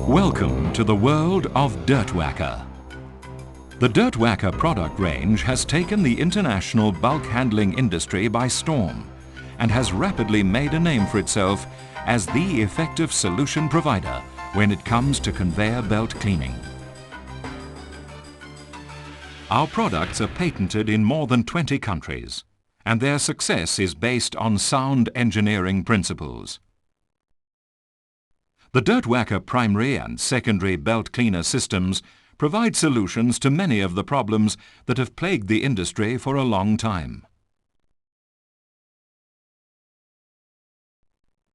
Welcome to the world of Dirt Whacker. The Dirt Whacker product range has taken the international bulk handling industry by storm and has rapidly made a name for itself as the effective solution provider when it comes to conveyor belt cleaning. Our products are patented in more than 20 countries, and their success is based on sound engineering principles. The Dirt Whacker primary and secondary belt cleaner systems provide solutions to many of the problems that have plagued the industry for a long time.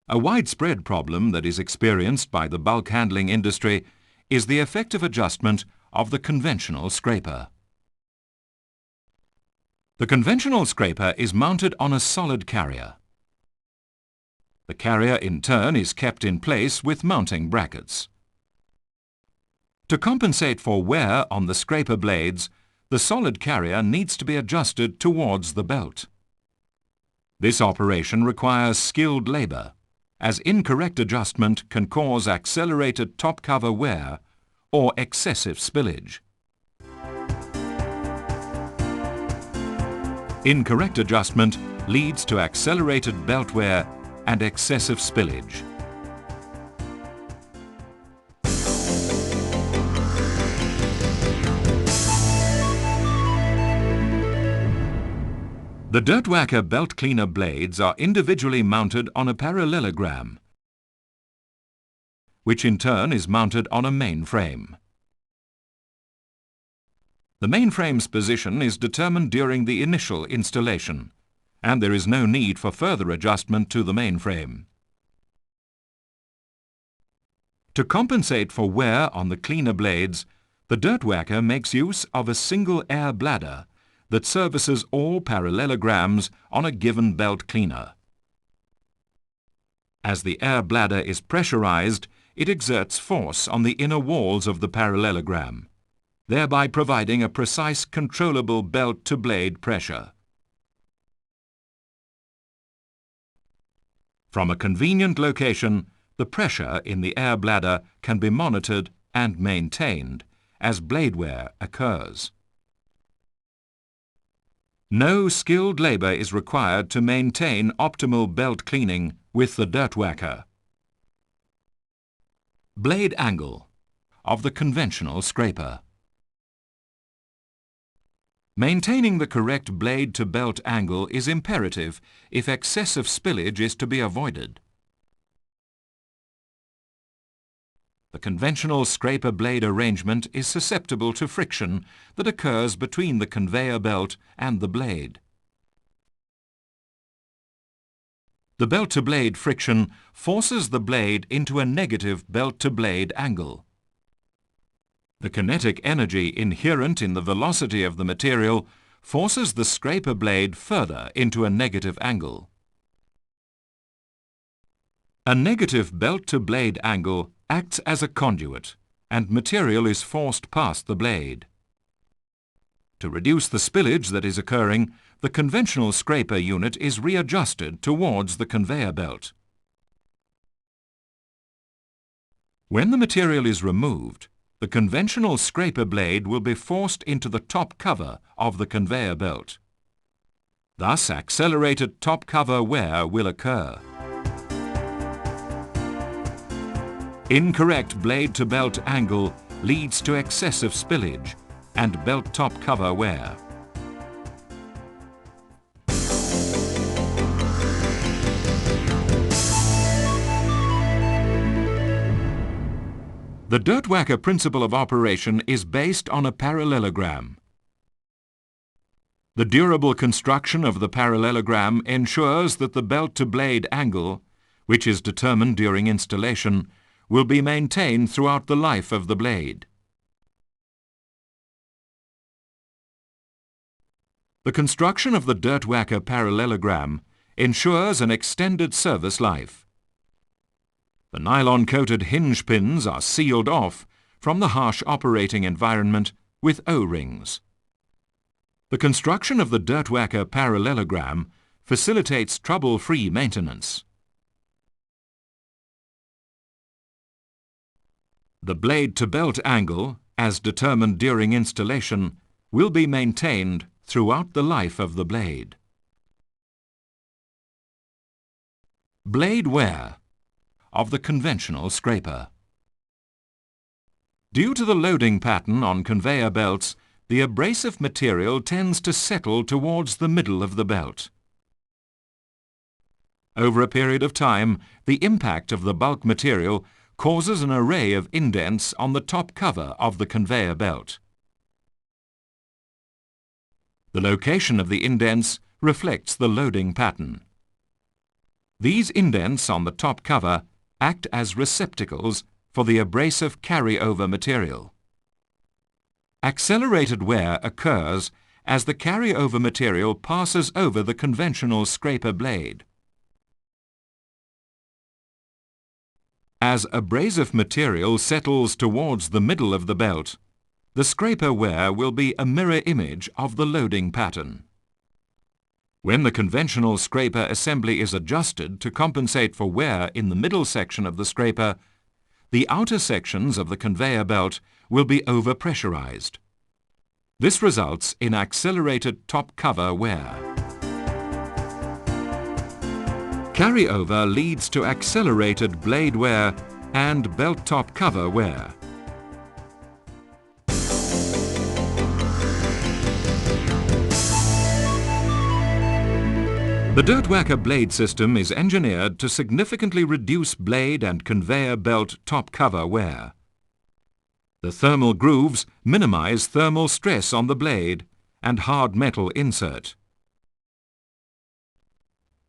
A widespread problem that is experienced by the bulk handling industry is the effective adjustment of the conventional scraper. The conventional scraper is mounted on a solid carrier. The carrier in turn is kept in place with mounting brackets. To compensate for wear on the scraper blades, the solid carrier needs to be adjusted towards the belt. This operation requires skilled labour, as incorrect adjustment can cause accelerated top cover wear or excessive spillage. Incorrect adjustment leads to accelerated belt wear and excessive spillage. The Dirt Whacker belt cleaner blades are individually mounted on a parallelogram, which in turn is mounted on a main frame. The main frame's position is determined during the initial installation, and there is no need for further adjustment to the main frame. To compensate for wear on the cleaner blades, the Dirt Whacker makes use of a single air bladder that services all parallelograms on a given belt cleaner. As the air bladder is pressurized, it exerts force on the inner walls of the parallelogram, thereby providing a precise controllable belt-to-blade pressure. From a convenient location, the pressure in the air bladder can be monitored and maintained as blade wear occurs. No skilled labour is required to maintain optimal belt cleaning with the Dirt Whacker. Blade angle of the conventional scraper. Maintaining the correct blade-to-belt angle is imperative if excessive spillage is to be avoided. The conventional scraper blade arrangement is susceptible to friction that occurs between the conveyor belt and the blade. The belt-to-blade friction forces the blade into a negative belt-to-blade angle. The kinetic energy inherent in the velocity of the material forces the scraper blade further into a negative angle. A negative belt-to-blade angle acts as a conduit, and material is forced past the blade. To reduce the spillage that is occurring, the conventional scraper unit is readjusted towards the conveyor belt. When the material is removed, the conventional scraper blade will be forced into the top cover of the conveyor belt. Thus, accelerated top cover wear will occur. Incorrect blade-to-belt angle leads to excessive spillage and belt top cover wear. The Dirt Whacker principle of operation is based on a parallelogram. The durable construction of the parallelogram ensures that the belt-to-blade angle, which is determined during installation, will be maintained throughout the life of the blade. The construction of the Dirt Whacker parallelogram ensures an extended service life. The nylon-coated hinge pins are sealed off from the harsh operating environment with O-rings. The construction of the Dirt Whacker parallelogram facilitates trouble-free maintenance. The blade-to-belt angle, as determined during installation, will be maintained throughout the life of the blade. Blade wear of the conventional scraper. Due to the loading pattern on conveyor belts, the abrasive material tends to settle towards the middle of the belt. Over a period of time, the impact of the bulk material causes an array of indents on the top cover of the conveyor belt. The location of the indents reflects the loading pattern. These indents on the top cover act as receptacles for the abrasive carryover material. Accelerated wear occurs as the carryover material passes over the conventional scraper blade. As abrasive material settles towards the middle of the belt, the scraper wear will be a mirror image of the loading pattern. When the conventional scraper assembly is adjusted to compensate for wear in the middle section of the scraper, the outer sections of the conveyor belt will be overpressurized. This results in accelerated top cover wear. Carryover leads to accelerated blade wear and belt top cover wear. The Dirt Whacker blade system is engineered to significantly reduce blade and conveyor belt top cover wear. The thermal grooves minimize thermal stress on the blade and hard metal insert.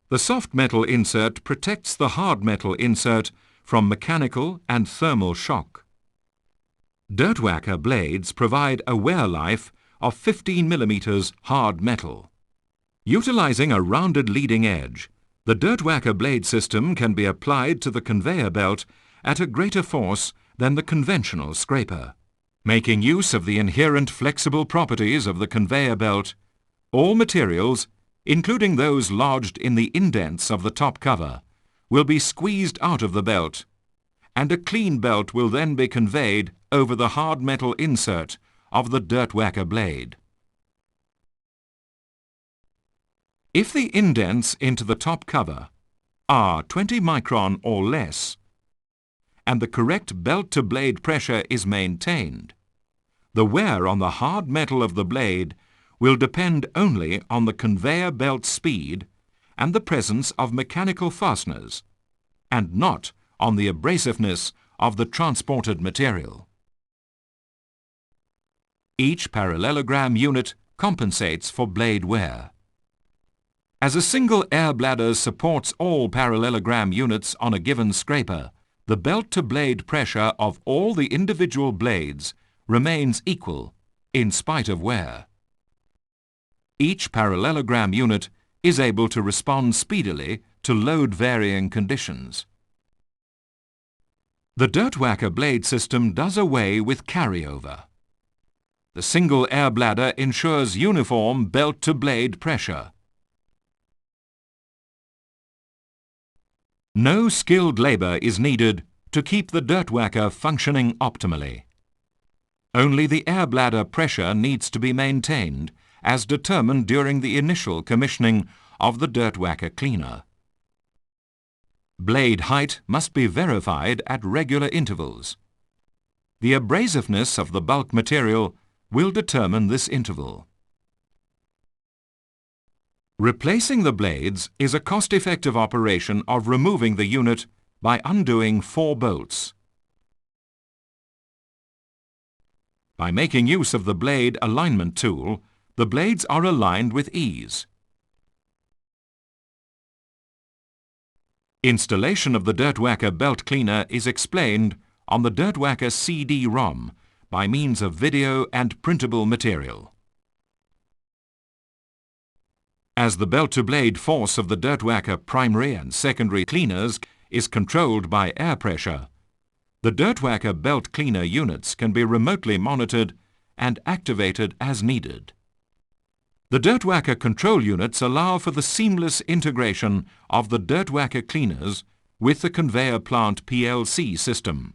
The soft metal insert protects the hard metal insert from mechanical and thermal shock. Dirt Whacker blades provide a wear life of 15 mm hard metal. Utilizing a rounded leading edge, the Dirt Whacker blade system can be applied to the conveyor belt at a greater force than the conventional scraper. Making use of the inherent flexible properties of the conveyor belt, all materials, including those lodged in the indents of the top cover, will be squeezed out of the belt, and a clean belt will then be conveyed over the hard metal insert of the Dirt Whacker blade. If the indents into the top cover are 20 micron or less, and the correct belt-to-blade pressure is maintained, the wear on the hard metal of the blade will depend only on the conveyor belt speed and the presence of mechanical fasteners, and not on the abrasiveness of the transported material. Each parallelogram unit compensates for blade wear. As a single air bladder supports all parallelogram units on a given scraper, the belt-to-blade pressure of all the individual blades remains equal in spite of wear. Each parallelogram unit is able to respond speedily to load-varying conditions. The Dirt Whacker blade system does away with carryover. The single air bladder ensures uniform belt-to-blade pressure. No skilled labor is needed to keep the Dirt Whacker functioning optimally. Only the air bladder pressure needs to be maintained as determined during the initial commissioning of the Dirt Whacker cleaner. Blade height must be verified at regular intervals. The abrasiveness of the bulk material will determine this interval. Replacing the blades is a cost-effective operation of removing the unit by undoing 4 bolts. By making use of the blade alignment tool, the blades are aligned with ease. Installation of the Dirt Whacker belt cleaner is explained on the Dirt Whacker CD-ROM by means of video and printable material. As the belt-to-blade force of the Dirt Whacker primary and secondary cleaners is controlled by air pressure, the Dirt Whacker belt cleaner units can be remotely monitored and activated as needed. The Dirt Whacker control units allow for the seamless integration of the Dirt Whacker cleaners with the conveyor plant PLC system.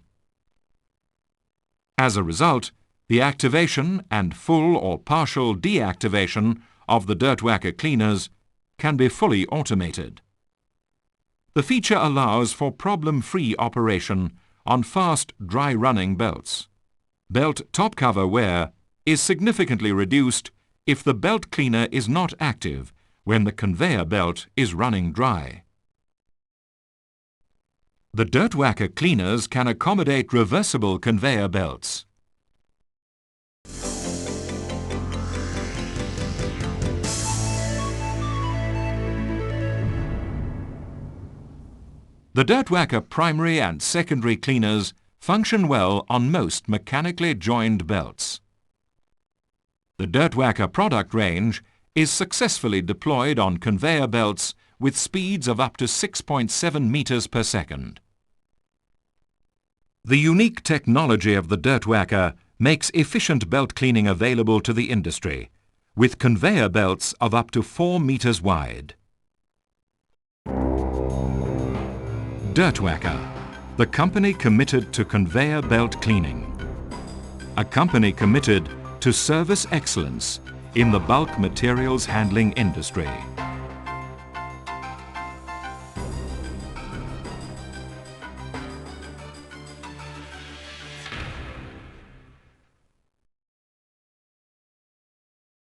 As a result, the activation and full or partial deactivation of the dirt whacker cleaners can be fully automated. The feature allows for problem-free operation on fast, dry-running belts. Belt top cover wear is significantly reduced if the belt cleaner is not active when the conveyor belt is running dry. The dirt whacker cleaners can accommodate reversible conveyor belts. The dirt whacker primary and secondary cleaners function well on most mechanically joined belts. The dirt whacker product range is successfully deployed on conveyor belts with speeds of up to 6.7 meters per second. The unique technology of the dirt whacker makes efficient belt cleaning available to the industry, with conveyor belts of up to 4 meters wide. Dirt whacker, the company committed to conveyor belt cleaning. A company committed to service excellence in the bulk materials handling industry.